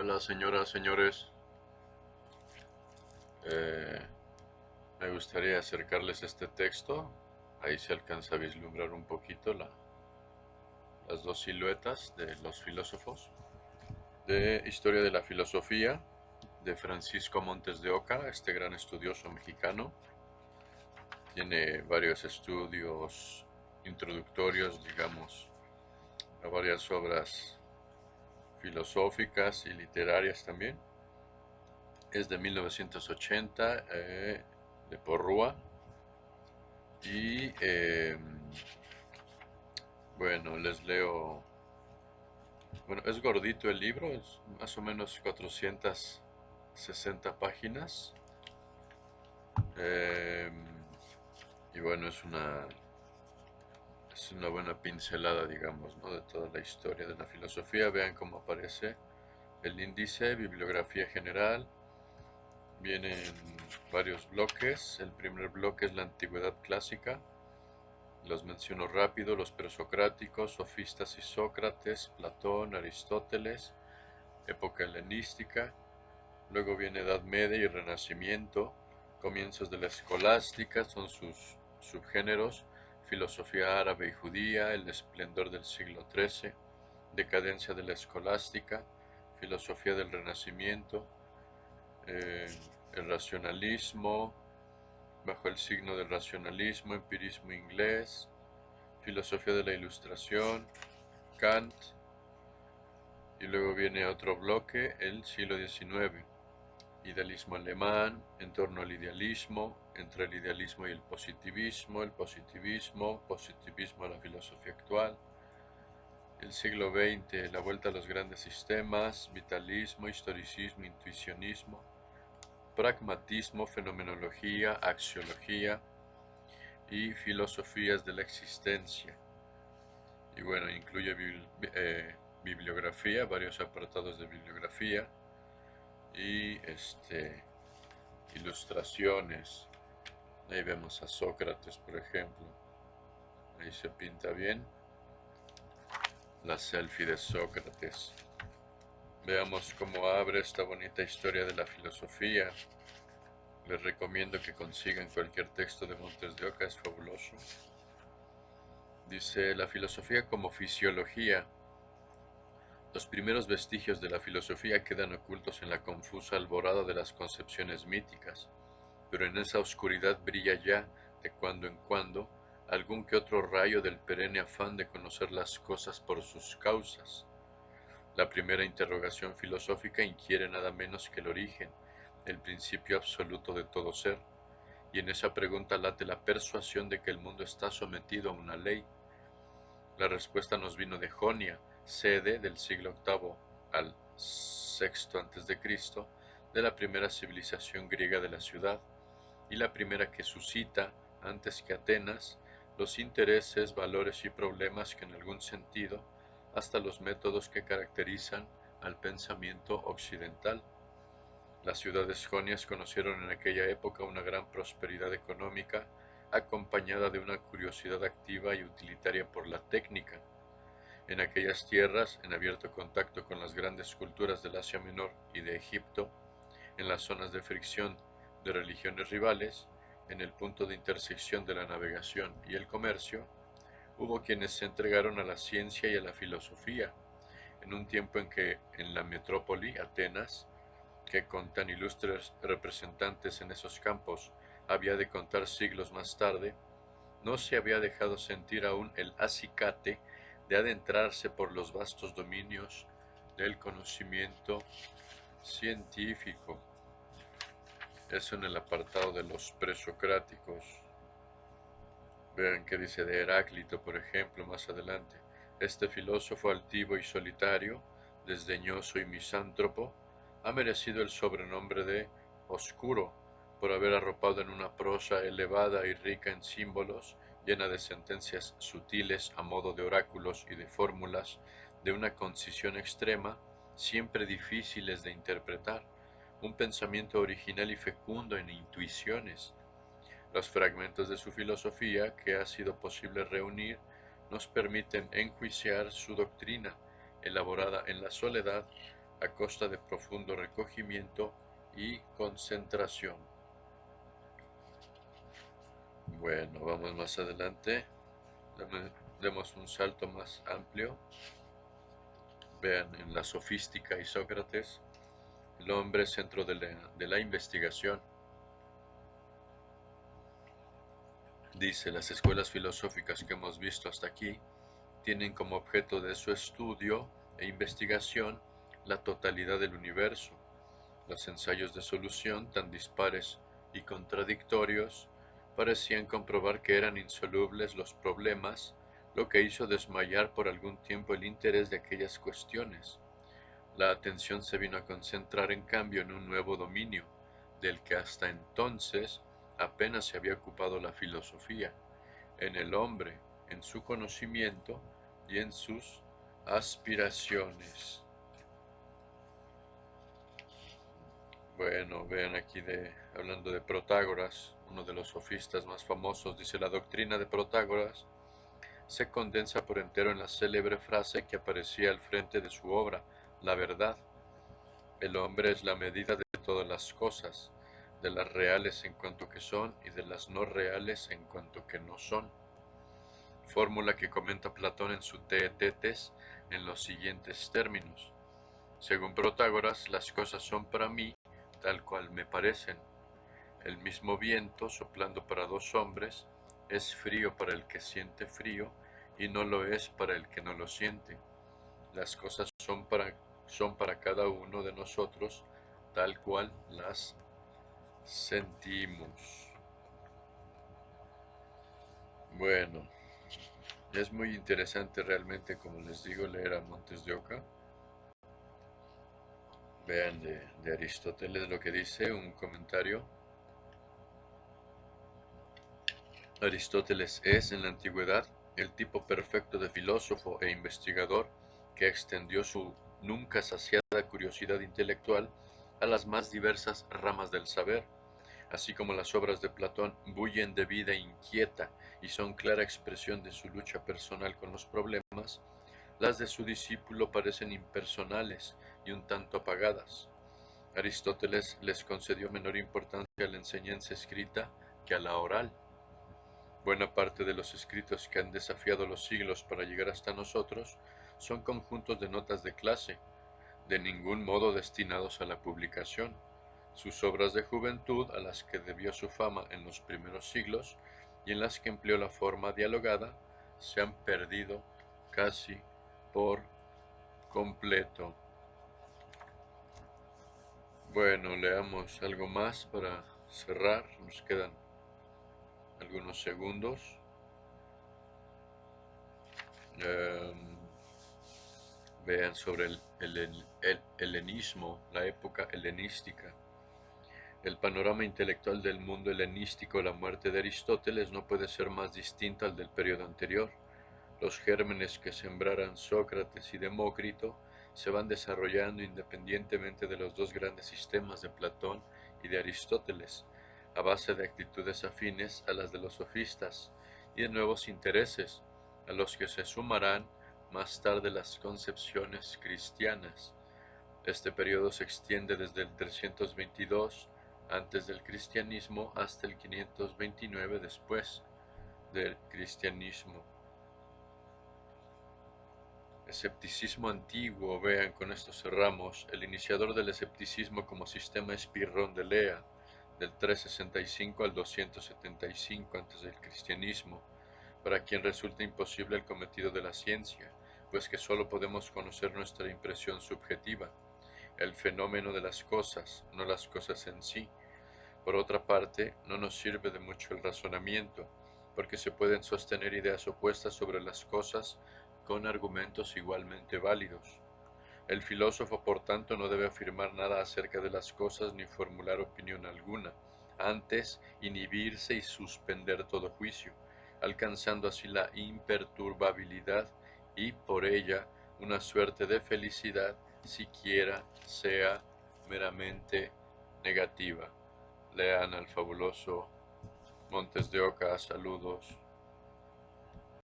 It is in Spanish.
Hola señoras, señores. Eh, Me gustaría acercarles este texto. Ahí se alcanza a vislumbrar un poquito las dos siluetas de los filósofos. De Historia de la Filosofía, de Francisco Montes de Oca, este gran estudioso mexicano. Tiene varios estudios introductorios, digamos, a varias obras filosóficas y literarias también. Es de 1980, de Porrúa. Y bueno, les leo. Bueno, es gordito el libro, es más o menos 460 páginas. Eh, y bueno, es una buena pincelada, digamos, ¿no? De toda la historia de la filosofía. Vean cómo aparece el índice, bibliografía general. Vienen varios bloques. El primer bloque es la antigüedad clásica. Los menciono rápido: los presocráticos, sofistas y Sócrates, Platón, Aristóteles, época helenística. Luego viene Edad Media y Renacimiento, comienzos de la escolástica, son sus subgéneros: filosofía árabe y judía, el esplendor del siglo XIII, decadencia de la escolástica, filosofía del Renacimiento, eh, el racionalismo, bajo el signo del racionalismo, empirismo inglés, filosofía de la Ilustración, Kant. Y luego viene otro bloque, el siglo XIX, idealismo alemán, en torno al idealismo, entre el idealismo y el positivismo, positivismo a la filosofía actual, el siglo XX, la vuelta a los grandes sistemas, vitalismo, historicismo, intuicionismo, pragmatismo, fenomenología, axiología y filosofías de la existencia. Y bueno, incluye bibliografía, varios apartados de bibliografía y ilustraciones. Ahí vemos a Sócrates, por ejemplo. Ahí se pinta bien la selfie de Sócrates. Veamos cómo abre esta bonita historia de la filosofía. Les recomiendo que consigan cualquier texto de Montes de Oca, es fabuloso. Dice: la filosofía como fisiología. Los primeros vestigios de la filosofía quedan ocultos en la confusa alborada de las concepciones míticas, pero en esa oscuridad brilla ya, de cuando en cuando, algún que otro rayo del perenne afán de conocer las cosas por sus causas. La primera interrogación filosófica inquiere nada menos que el origen, el principio absoluto de todo ser, y en esa pregunta late la persuasión de que el mundo está sometido a una ley. La respuesta nos vino de Jonia, sede del siglo VIII al VI a.C., de la primera civilización griega de la ciudad, y la primera que suscita, antes que Atenas, los intereses, valores y problemas que en algún sentido, hasta los métodos que caracterizan al pensamiento occidental. Las ciudades jonias conocieron en aquella época una gran prosperidad económica, acompañada de una curiosidad activa y utilitaria por la técnica. En aquellas tierras, en abierto contacto con las grandes culturas del Asia Menor y de Egipto, en las zonas de fricción de religiones rivales, en el punto de intersección de la navegación y el comercio, hubo quienes se entregaron a la ciencia y a la filosofía, en un tiempo en que en la metrópoli, Atenas, que con tan ilustres representantes en esos campos había de contar siglos más tarde, no se había dejado sentir aún el acicate de adentrarse por los vastos dominios del conocimiento científico. Eso en el apartado de los presocráticos. Vean qué dice de Heráclito, por ejemplo, más adelante. Este filósofo altivo y solitario, desdeñoso y misántropo, ha merecido el sobrenombre de oscuro por haber arropado en una prosa elevada y rica en símbolos, llena de sentencias sutiles a modo de oráculos y de fórmulas de una concisión extrema, siempre difíciles de interpretar, un pensamiento original y fecundo en intuiciones. Los fragmentos de su filosofía que ha sido posible reunir nos permiten enjuiciar su doctrina, elaborada en la soledad, a costa de profundo recogimiento y concentración. Bueno, vamos más adelante. Demos un salto más amplio. Vean, en la sofística y Sócrates, el hombre es centro de la investigación. Dice, las escuelas filosóficas que hemos visto hasta aquí tienen como objeto de su estudio e investigación la totalidad del universo. Los ensayos de solución, tan dispares y contradictorios, parecían comprobar que eran insolubles los problemas, lo que hizo desmayar por algún tiempo el interés de aquellas cuestiones. La atención se vino a concentrar en cambio en un nuevo dominio, del que hasta entonces apenas se había ocupado la filosofía, en el hombre, en su conocimiento y en sus aspiraciones. Bueno, vean aquí hablando de Protágoras, uno de los sofistas más famosos, dice: la doctrina de Protágoras se condensa por entero en la célebre frase que aparecía al frente de su obra, la verdad. El hombre es la medida de todas las cosas, de las reales en cuanto que son y de las no reales en cuanto que no son. Fórmula que comenta Platón en su Teetetes en los siguientes términos: según Protágoras, las cosas son para mí tal cual me parecen. El mismo viento soplando para dos hombres es frío para el que siente frío y no lo es para el que no lo siente. Las cosas son para cada uno de nosotros tal cual las sentimos. Bueno, es muy interesante realmente, como les digo, leer a Montes de Oca. Vean de Aristóteles lo que dice, un comentario. Aristóteles es, en la antigüedad, el tipo perfecto de filósofo e investigador que extendió su nunca saciada curiosidad intelectual a las más diversas ramas del saber. Así como las obras de Platón bullen de vida inquieta y son clara expresión de su lucha personal con los problemas, las de su discípulo parecen impersonales y un tanto apagadas. Aristóteles les concedió menor importancia a la enseñanza escrita que a la oral. Buena parte de los escritos que han desafiado los siglos para llegar hasta nosotros son conjuntos de notas de clase, de ningún modo destinados a la publicación. Sus obras de juventud, a las que debió su fama en los primeros siglos y en las que empleó la forma dialogada, se han perdido casi por completo. Bueno, leamos algo más para cerrar. Nos quedan algunos segundos. Vean sobre el helenismo, la época helenística. El panorama intelectual del mundo helenístico a la muerte de Aristóteles no puede ser más distinto al del periodo anterior. Los gérmenes que sembraran Sócrates y Demócrito se van desarrollando independientemente de los dos grandes sistemas de Platón y de Aristóteles, a base de actitudes afines a las de los sofistas y de nuevos intereses, a los que se sumarán más tarde las concepciones cristianas. Este periodo se extiende desde el 322 antes del cristianismo hasta el 529 después del cristianismo. Escepticismo antiguo, vean, con esto cerramos. El iniciador del escepticismo como sistema es Pirrón de Lea, del 365 al 275 antes del cristianismo, para quien resulta imposible el cometido de la ciencia, pues que sólo podemos conocer nuestra impresión subjetiva, el fenómeno de las cosas, no las cosas en sí. Por otra parte, no nos sirve de mucho el razonamiento, porque se pueden sostener ideas opuestas sobre las cosas con argumentos igualmente válidos. El filósofo, por tanto, no debe afirmar nada acerca de las cosas ni formular opinión alguna, antes inhibirse y suspender todo juicio, alcanzando así la imperturbabilidad y por ella una suerte de felicidad, siquiera sea meramente negativa. Lean al fabuloso Montes de Oca. Saludos.